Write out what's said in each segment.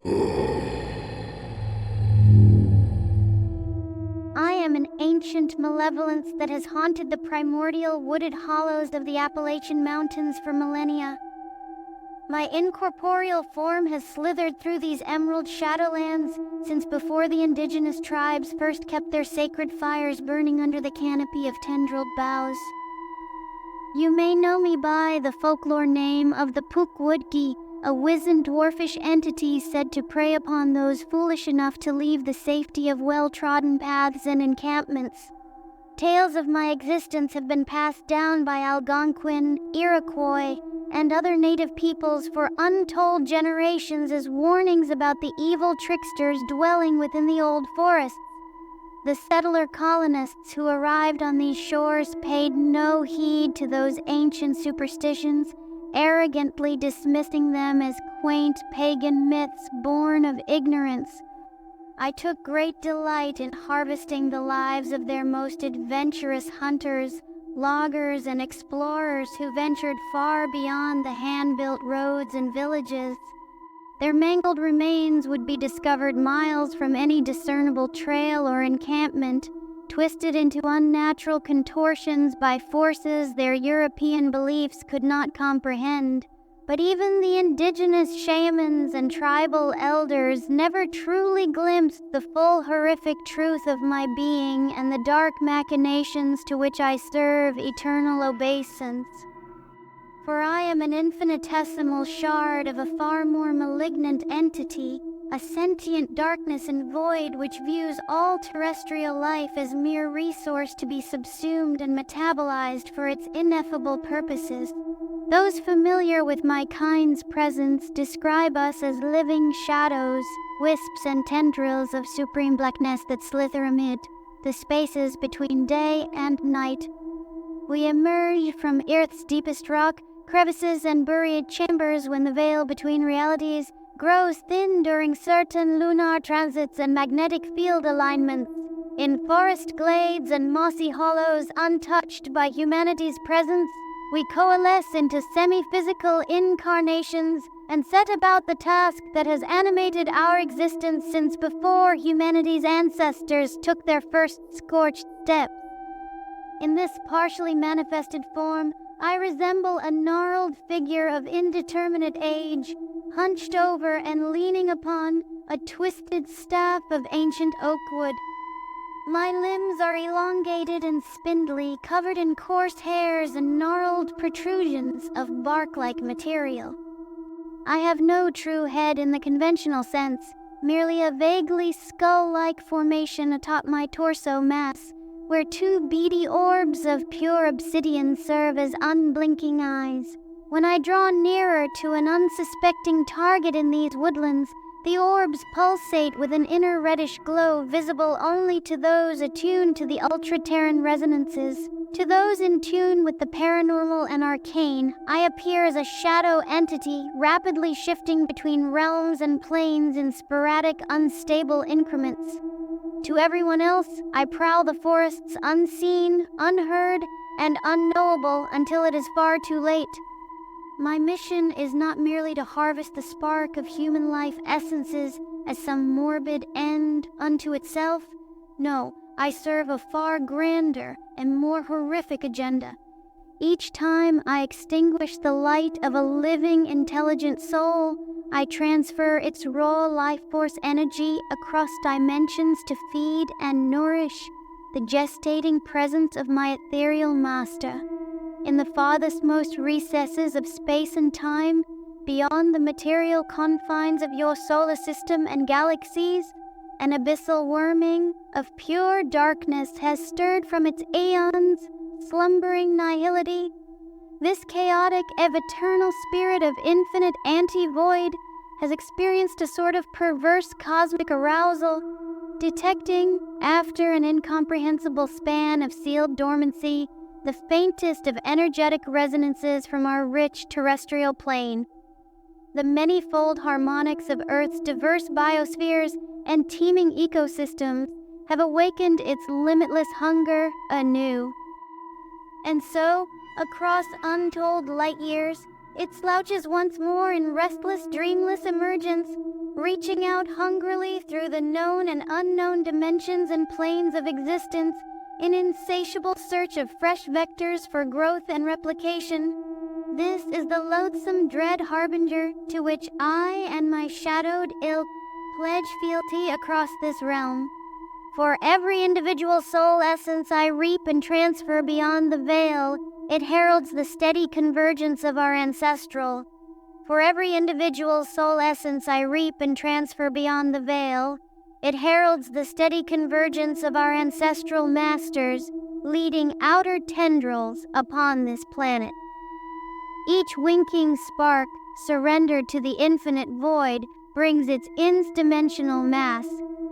I am an ancient malevolence that has haunted the primordial wooded hollows of the Appalachian Mountains for millennia. My incorporeal form has slithered through these emerald shadowlands since before the indigenous tribes first kept their sacred fires burning under the canopy of tendrilled boughs. You may know me by the folklore name of the Pukwudgie, a wizened dwarfish entity said to prey upon those foolish enough to leave the safety of well-trodden paths and encampments. Tales of my existence have been passed down by Algonquin, Iroquois, and other native peoples for untold generations as warnings about the evil tricksters dwelling within the old forests. The settler colonists who arrived on these shores paid no heed to those ancient superstitions, arrogantly dismissing them as quaint pagan myths born of ignorance. I took great delight in harvesting the lives of their most adventurous hunters, loggers, and explorers who ventured far beyond the hand-built roads and villages. Their mangled remains would be discovered miles from any discernible trail or encampment, twisted into unnatural contortions by forces their European beliefs could not comprehend. But even the indigenous shamans and tribal elders never truly glimpsed the full horrific truth of my being and the dark machinations to which I serve eternal obeisance. For I am an infinitesimal shard of a far more malignant entity, a sentient darkness and void which views all terrestrial life as mere resource to be subsumed and metabolized for its ineffable purposes. Those familiar with my kind's presence describe us as living shadows, wisps and tendrils of supreme blackness that slither amid the spaces between day and night. We emerge from Earth's deepest rock, crevices and buried chambers when the veil between realities grows thin during certain lunar transits and magnetic field alignments. In forest glades and mossy hollows untouched by humanity's presence, we coalesce into semi-physical incarnations and set about the task that has animated our existence since before humanity's ancestors took their first scorched steps. In this partially manifested form, I resemble a gnarled figure of indeterminate age, hunched over and leaning upon a twisted staff of ancient oak wood. My limbs are elongated and spindly, covered in coarse hairs and gnarled protrusions of bark-like material. I have no true head in the conventional sense, merely a vaguely skull-like formation atop my torso mass, where two beady orbs of pure obsidian serve as unblinking eyes. When I draw nearer to an unsuspecting target in these woodlands, the orbs pulsate with an inner reddish glow visible only to those attuned to the ultra-terran resonances. To those in tune with the paranormal and arcane, I appear as a shadow entity rapidly shifting between realms and planes in sporadic, unstable increments. To everyone else, I prowl the forests unseen, unheard, and unknowable until it is far too late. My mission is not merely to harvest the spark of human life essences as some morbid end unto itself. No, I serve a far grander and more horrific agenda. Each time I extinguish the light of a living, intelligent soul, I transfer its raw life force energy across dimensions to feed and nourish the gestating presence of my ethereal master. In the farthest most recesses of space and time, beyond the material confines of your solar system and galaxies, an abyssal worming of pure darkness has stirred from its aeons, slumbering nihility. This chaotic, eternal spirit of infinite anti-void has experienced a sort of perverse cosmic arousal, detecting, after an incomprehensible span of sealed dormancy, the faintest of energetic resonances from our rich terrestrial plane. The many-fold harmonics of Earth's diverse biospheres and teeming ecosystems have awakened its limitless hunger anew. And so, across untold light years, it slouches once more in restless, dreamless emergence, reaching out hungrily through the known and unknown dimensions and planes of existence in insatiable search of fresh vectors for growth and replication. This is the loathsome dread harbinger to which I and my shadowed ilk pledge fealty across this realm. For every individual soul essence I reap and transfer beyond the veil, it heralds the steady convergence of our ancestral. For every individual soul essence I reap and transfer beyond the veil, it heralds the steady convergence of our ancestral masters, leading outer tendrils upon this planet. Each winking spark, surrendered to the infinite void, brings its nth-dimensional mass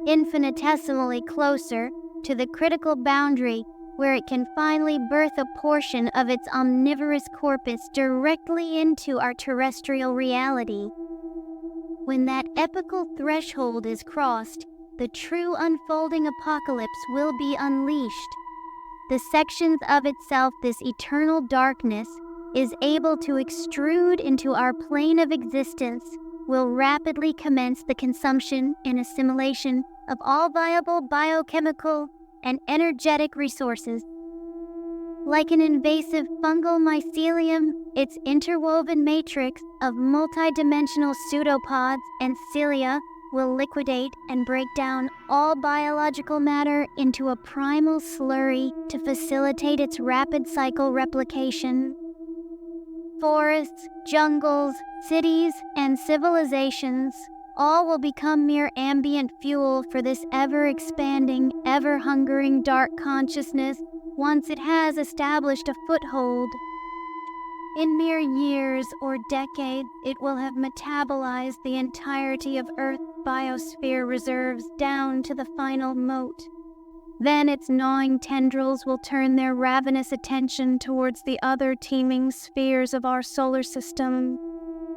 infinitesimally closer to the critical boundary where it can finally birth a portion of its omnivorous corpus directly into our terrestrial reality. When that epical threshold is crossed, the true unfolding apocalypse will be unleashed. The sections of itself this eternal darkness is able to extrude into our plane of existence will rapidly commence the consumption and assimilation of all viable biochemical and energetic resources. Like an invasive fungal mycelium, its interwoven matrix of multidimensional pseudopods and cilia will liquidate and break down all biological matter into a primal slurry to facilitate its rapid cycle replication. Forests, jungles, cities, and civilizations all will become mere ambient fuel for this ever-expanding, ever-hungering dark consciousness once it has established a foothold. In mere years or decades, it will have metabolized the entirety of Earth's biosphere reserves down to the final mote. Then its gnawing tendrils will turn their ravenous attention towards the other teeming spheres of our solar system.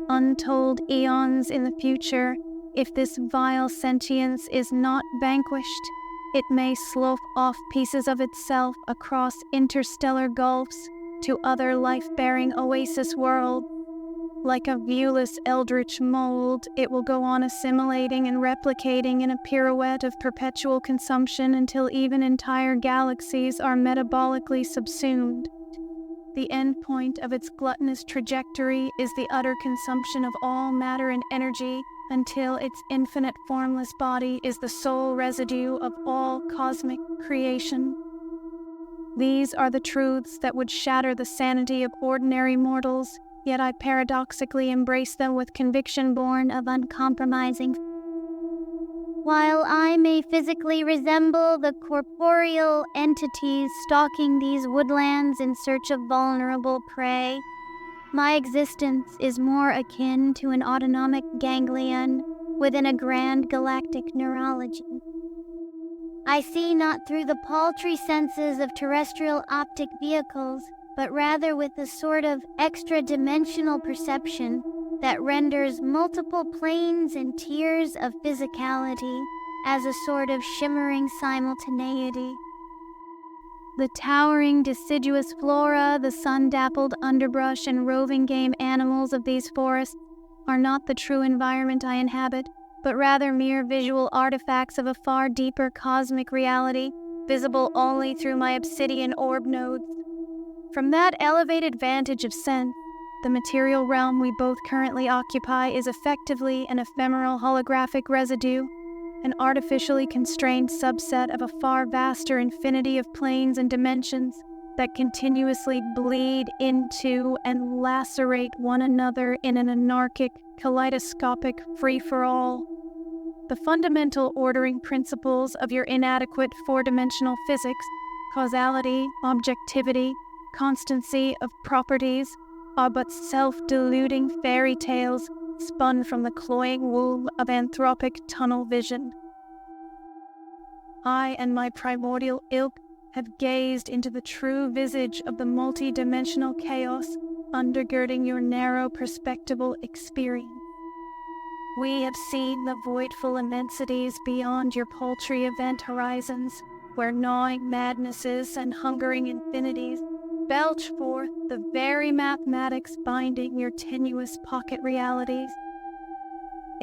Untold eons in the future, if this vile sentience is not vanquished, it may slough off pieces of itself across interstellar gulfs to other life-bearing oasis worlds. Like a viewless eldritch mold, it will go on assimilating and replicating in a pirouette of perpetual consumption until even entire galaxies are metabolically subsumed. The end point of its gluttonous trajectory is the utter consumption of all matter and energy until its infinite formless body is the sole residue of all cosmic creation. These are the truths that would shatter the sanity of ordinary mortals, yet I paradoxically embrace them with conviction born of uncompromising. While I may physically resemble the corporeal entities stalking these woodlands in search of vulnerable prey, my existence is more akin to an autonomic ganglion within a grand galactic neurology. I see not through the paltry senses of terrestrial optic vehicles, but rather with a sort of extra-dimensional perception that renders multiple planes and tiers of physicality as a sort of shimmering simultaneity. The towering deciduous flora, the sun-dappled underbrush, and roving game animals of these forests are not the true environment I inhabit, but rather mere visual artifacts of a far deeper cosmic reality, visible only through my obsidian orb nodes. From that elevated vantage of sense, the material realm we both currently occupy is effectively an ephemeral holographic residue, an artificially constrained subset of a far vaster infinity of planes and dimensions that continuously bleed into and lacerate one another in an anarchic, kaleidoscopic free-for-all. The fundamental ordering principles of your inadequate four-dimensional physics, causality, objectivity, constancy of properties, are but self-deluding fairy tales spun from the cloying womb of anthropic tunnel vision. I and my primordial ilk have gazed into the true visage of the multi-dimensional chaos undergirding your narrow perspectival experience. We have seen the voidful immensities beyond your paltry event horizons, where gnawing madnesses and hungering infinities belch forth the very mathematics binding your tenuous pocket realities.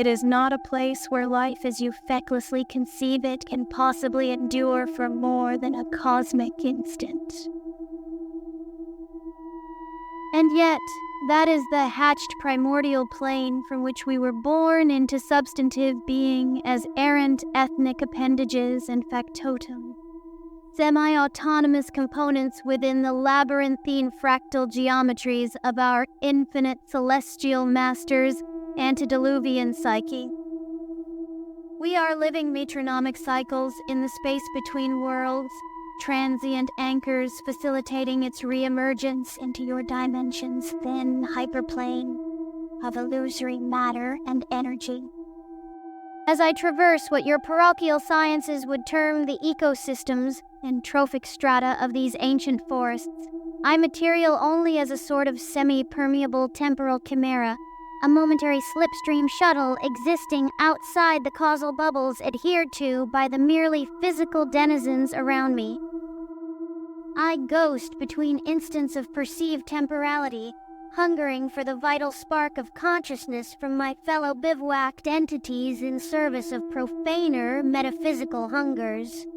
It is not a place where life as you fecklessly conceive it can possibly endure for more than a cosmic instant. And yet, that is the hatched primordial plane from which we were born into substantive being as errant ethnic appendages and factotum, semi-autonomous components within the labyrinthine fractal geometries of our infinite celestial master's antediluvian psyche. We are living metronomic cycles in the space between worlds, transient anchors facilitating its re-emergence into your dimension's thin hyperplane of illusory matter and energy. As I traverse what your parochial sciences would term the ecosystems and trophic strata of these ancient forests, I material only as a sort of semi-permeable temporal chimera, a momentary slipstream shuttle existing outside the causal bubbles adhered to by the merely physical denizens around me. I ghost between instants of perceived temporality, hungering for the vital spark of consciousness from my fellow bivouacked entities in service of profaner metaphysical hungers.